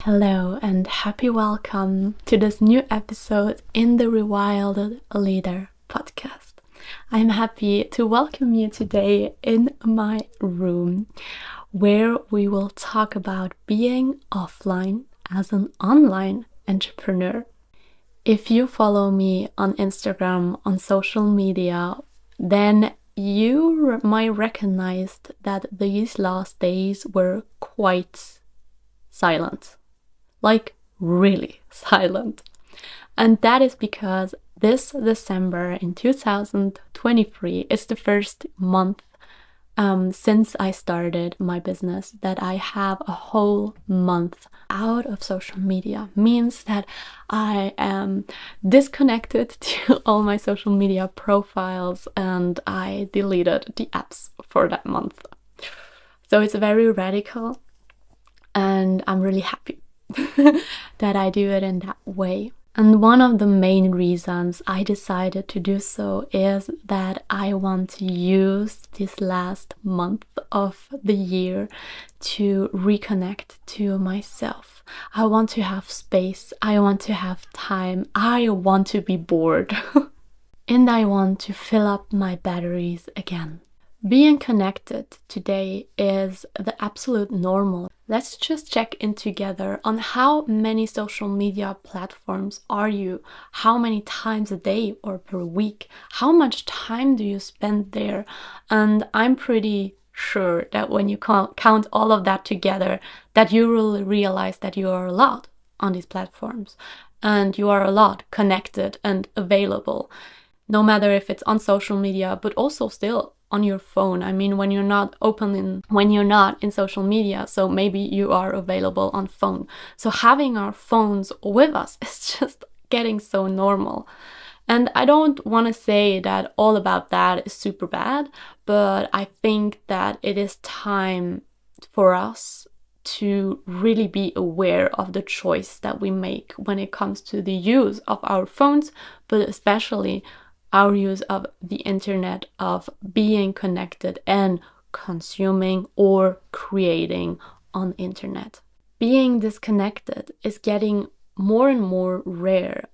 Hello and happy welcome to this new episode in the Rewilded Leader podcast. I'm happy to welcome you today in my room where we will talk about being offline as an online entrepreneur. If you follow me on Instagram, on social media, then you might recognize that these last days were quite silent. Like really silent. And that is because this December in 2023 is the first month since I started my business that I have a whole month out of social media. Means that I am disconnected to all my social media profiles and I deleted the apps for that month. So it's very radical and I'm really happy that I do it in that way. And one of the main reasons I decided to do so is that I want to use this last month of the year to reconnect to myself. I want to have space, I want to have time, I want to be bored, and I want to fill up my batteries again. Being connected today is the absolute normal. Let's just check in together on how many social media platforms are you? How many times a day or per week? How much time do you spend there? And I'm pretty sure that when you count all of that together, that you will realize that you are a lot on these platforms and you are a lot connected and available, no matter if it's on social media, but also still on your phone. I mean, when you're not in social media, so maybe you are available on phone. So having our phones with us is just getting so normal. And I don't want to say that all about that is super bad, but I think that it is time for us to really be aware of the choice that we make when it comes to the use of our phones, but especially our use of the internet, of being connected and consuming or creating on internet. Being disconnected is getting more and more rare.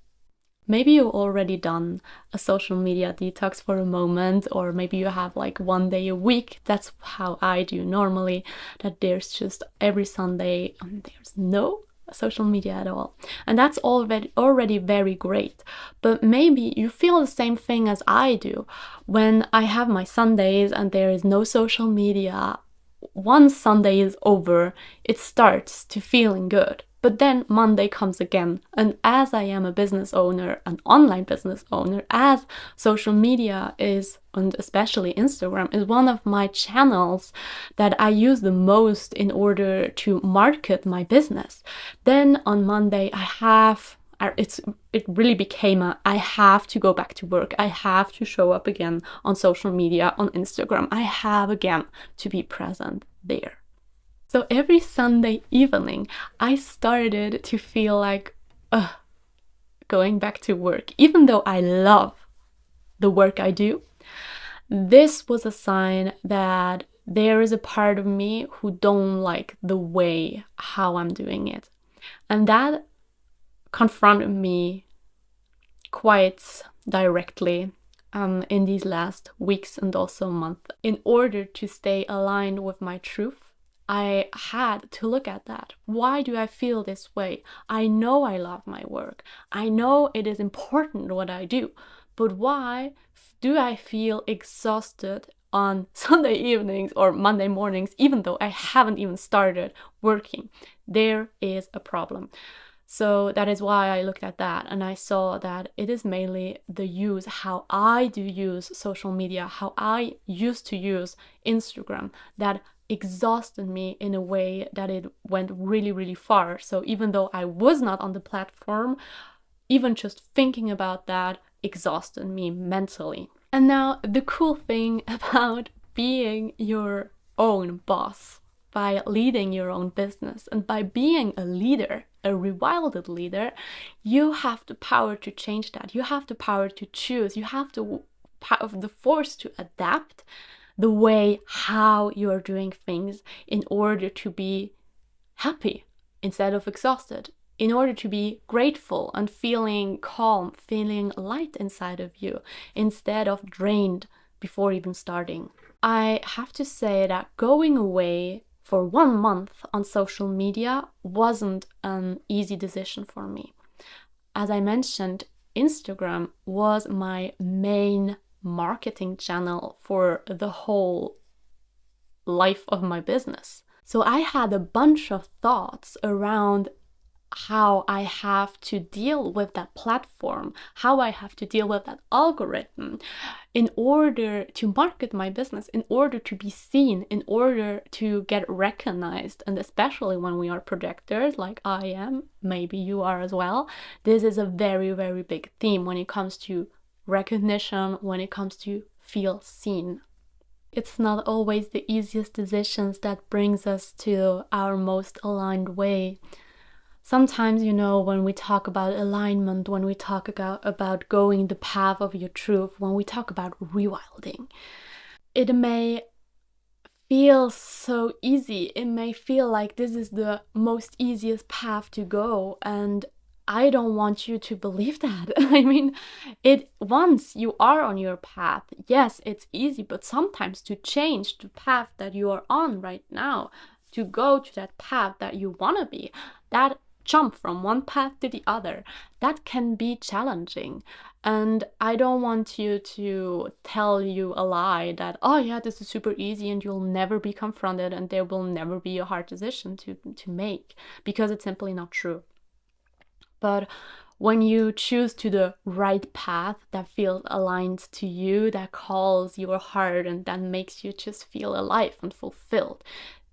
Maybe you've already done a social media detox for a moment, or maybe you have like one day a week. That's how I do normally, that there's just every Sunday there's no social media at all, and that's already very great. But maybe you feel the same thing as I do. When I have my Sundays and there is no social media, once Sunday is over, it starts to feeling good. But then Monday comes again, and as I am a business owner, an online business owner, as social media is, and especially Instagram, is one of my channels that I use the most in order to market my business, then on Monday it really became I have to go back to work. I have to show up again on social media, on Instagram. I have again to be present there. So every Sunday evening, I started to feel like going back to work. Even though I love the work I do, this was a sign that there is a part of me who don't like the way how I'm doing it. And that confronted me quite directly in these last weeks and also months. In order to stay aligned with my truth, I had to look at that. Why do I feel this way? I know I love my work. I know it is important what I do. But why do I feel exhausted on Sunday evenings or Monday mornings, even though I haven't even started working? There is a problem. So that is why I looked at that, and I saw that it is mainly the use, how I do use social media, how I used to use Instagram, that exhausted me in a way that it went really, really far. So even though I was not on the platform, even just thinking about that exhausted me mentally. And now the cool thing about being your own boss, by leading your own business and by being a leader, a rewilded leader, you have the power to change that. You have the power to choose. You have the force to adapt the way how you are doing things in order to be happy, instead of exhausted, in order to be grateful and feeling calm, feeling light inside of you, instead of drained before even starting. I have to say that going away for 1 month on social media wasn't an easy decision for me. As I mentioned, Instagram was my main marketing channel for the whole life of my business. So I had a bunch of thoughts around how I have to deal with that platform, how I have to deal with that algorithm in order to market my business, in order to be seen, in order to get recognized. And especially when we are projectors like I am, maybe you are as well, this is a very, very big theme when it comes to recognition, when it comes to feel seen. It's not always the easiest decisions that brings us to our most aligned way. Sometimes, when we talk about alignment, when we talk about going the path of your truth, when we talk about rewilding, it may feel so easy. It may feel like this is the most easiest path to go. And I don't want you to believe that. I mean, once you are on your path, yes, it's easy, but sometimes to change the path that you are on right now, to go to that path that you want to be, that jump from one path to the other, that can be challenging. And I don't want you to tell you a lie that, oh yeah, this is super easy and you'll never be confronted and there will never be a hard decision to make, because it's simply not true. But when you choose to the right path that feels aligned to you, that calls your heart and that makes you just feel alive and fulfilled,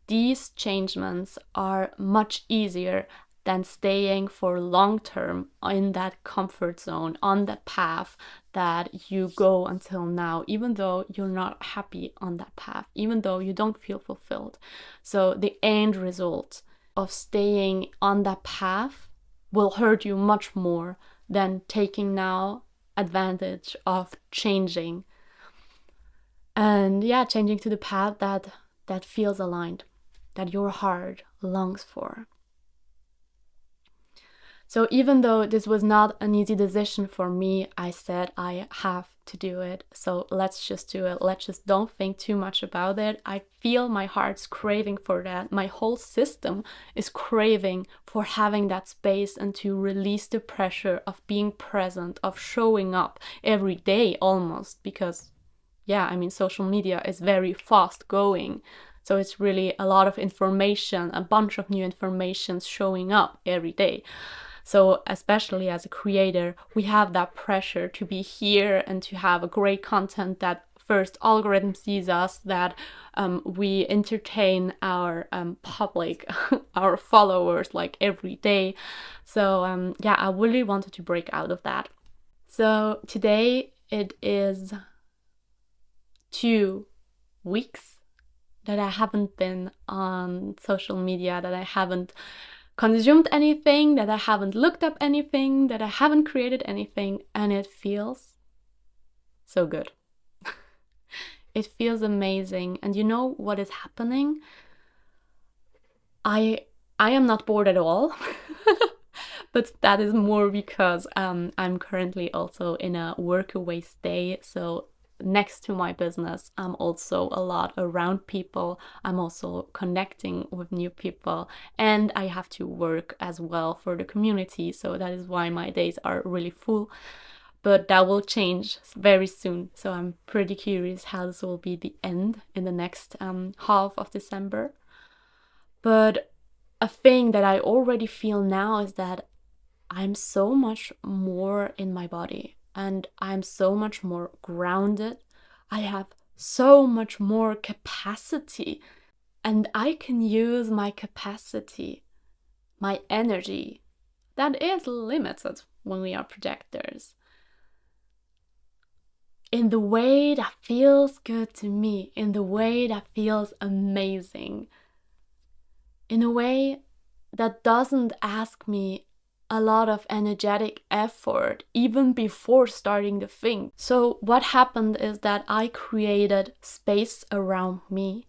these changements are much easier than staying for long term in that comfort zone, on that path that you go until now, even though you're not happy on that path, even though you don't feel fulfilled. So the end result of staying on that path will hurt you much more than taking now advantage of changing. And changing to the path that feels aligned, that your heart longs for. So even though this was not an easy decision for me, I said I have to do it. So let's just do it. Let's just don't think too much about it. I feel my heart's craving for that. My whole system is craving for having that space and to release the pressure of being present, of showing up every day almost, because social media is very fast going. So it's really a lot of information, a bunch of new information showing up every day. So especially as a creator, we have that pressure to be here and to have a great content that first algorithm sees us, that we entertain our public, our followers like every day. So I really wanted to break out of that. So today it is 2 weeks that I haven't been on social media, that I haven't consumed anything, that I haven't looked up anything, that I haven't created anything, and it feels so good. It feels amazing. And you know what is happening? I am not bored at all. But that is more because I'm currently also in a workaway stay. So next to my business, I'm also a lot around people. I'm also connecting with new people, and I have to work as well for the community. So that is why my days are really full. But that will change very soon. So I'm pretty curious how this will be the end in the next half of December. But a thing that I already feel now is that I'm so much more in my body. And I'm so much more grounded. I have so much more capacity. And I can use my capacity, my energy, that is limited when we are projectors, in the way that feels good to me, in the way that feels amazing, in a way that doesn't ask me a lot of energetic effort even before starting the thing. So what happened is that I created space around me,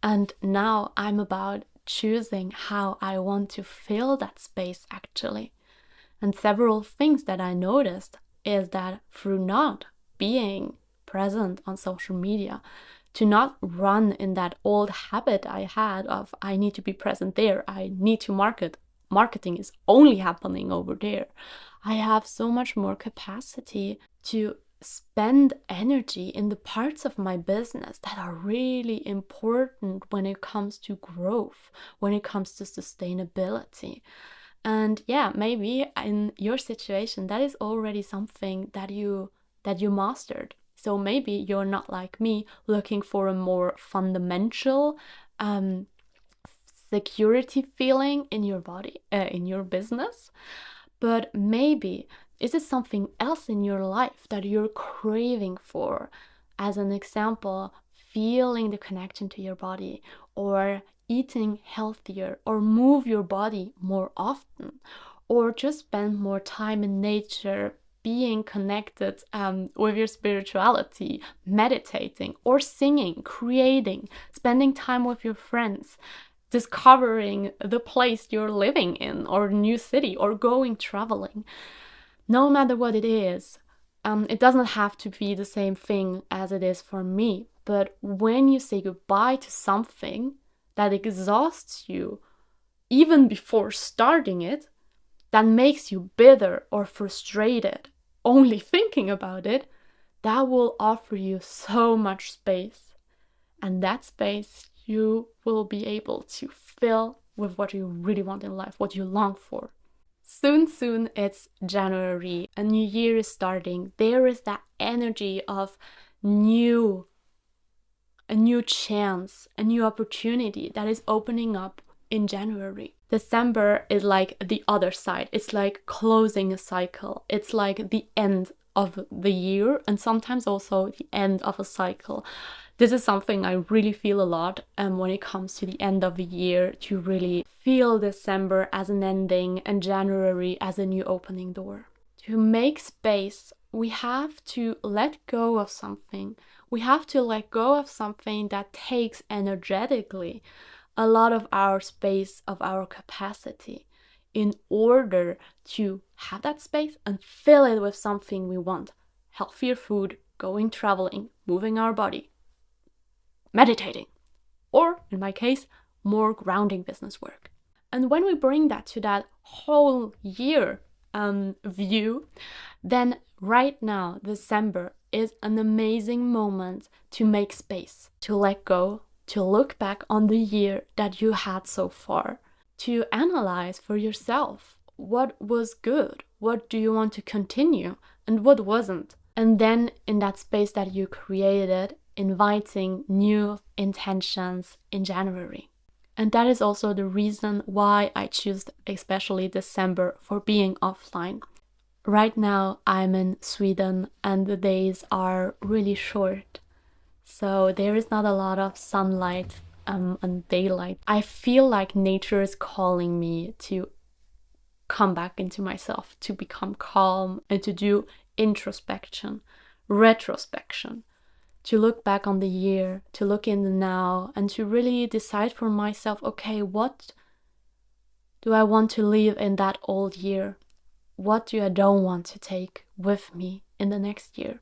and now I'm about choosing how I want to fill that space actually. And several things that I noticed is that through not being present on social media, to not run in that old habit I had of I need to be present there, I need to marketing is only happening over there, I have so much more capacity to spend energy in the parts of my business that are really important when it comes to growth, when it comes to sustainability. And yeah, maybe in your situation that is already something that you mastered. So maybe you're not like me looking for a more fundamental security feeling in your body, in your business, but maybe is it something else in your life that you're craving for? As an example, feeling the connection to your body, or eating healthier, or move your body more often, or just spend more time in nature, being connected with your spirituality, meditating, or singing, creating, spending time with your friends, discovering the place you're living in, or new city, or going traveling. No matter what it is, it doesn't have to be the same thing as it is for me. But when you say goodbye to something that exhausts you, even before starting it, that makes you bitter or frustrated, only thinking about it, that will offer you so much space. And that space you will be able to fill with what you really want in life, what you long for. Soon, it's January. A new year is starting. There is that energy of a new chance, a new opportunity that is opening up in January. December is like the other side. It's like closing a cycle. It's like the end of the year, and sometimes also the end of a cycle. This is something I really feel a lot when it comes to the end of the year, to really feel December as an ending and January as a new opening door. To make space, we have to let go of something. We have to let go of something that takes energetically a lot of our space, of our capacity, in order to have that space and fill it with something we want. Healthier food, going traveling, moving our body, meditating, or in my case, more grounding business work. And when we bring that to that whole year view, then right now, December is an amazing moment to make space, to let go, to look back on the year that you had so far, to analyze for yourself what was good, what do you want to continue, and what wasn't. And then in that space that you created, inviting new intentions in January. And that is also the reason why I choose especially December for being offline. Right now I'm in Sweden and the days are really short. So there is not a lot of sunlight and daylight. I feel like nature is calling me to come back into myself, to become calm and to do introspection, retrospection, to look back on the year, to look in the now, and to really decide for myself, okay, what do I want to leave in that old year? What do I don't want to take with me in the next year?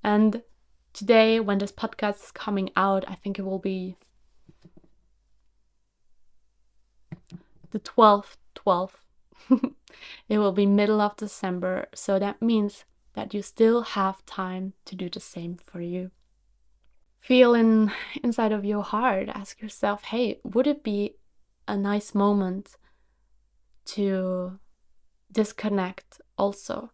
And today, when this podcast is coming out, I think it will be the 12th. It will be middle of December, so that means that you still have time to do the same for you. Feel inside of your heart, ask yourself, hey, would it be a nice moment to disconnect also?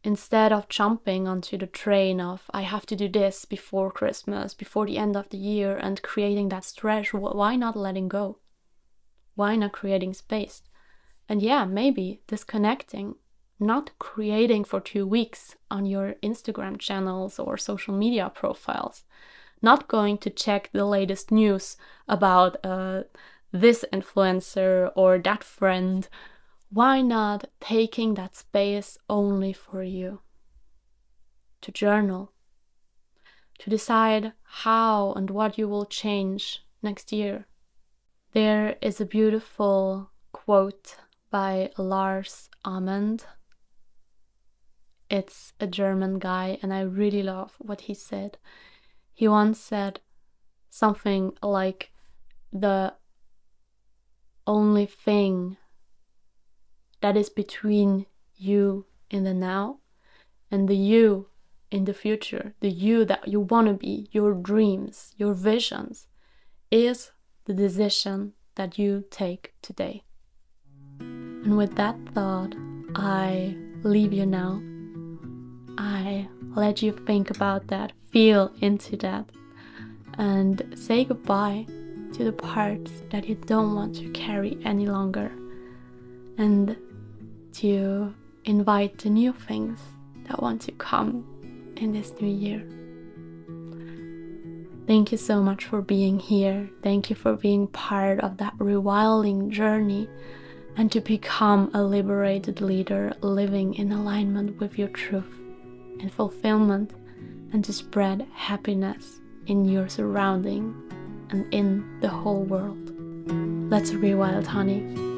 Instead of jumping onto the train of, I have to do this before Christmas, before the end of the year, and creating that stress, why not letting go? Why not creating space? And yeah, maybe disconnecting, not creating for 2 weeks on your Instagram channels or social media profiles, not going to check the latest news about this influencer or that friend. Why not taking that space only for you? To journal, to decide how and what you will change next year. There is a beautiful quote by Lars Ament. It's a German guy, and I really love what he said. He once said something like, the only thing that is between you in the now and the you in the future, the you that you want to be, your dreams, your visions, is the decision that you take today. And with that thought, I leave you now. I let you think about that, feel into that, and say goodbye to the parts that you don't want to carry any longer, and to invite the new things that want to come in this new year. Thank you so much for being here. Thank you for being part of that rewilding journey, and to become a liberated leader living in alignment with your truth and fulfillment, and to spread happiness in your surrounding and in the whole world. Let's rewild, honey.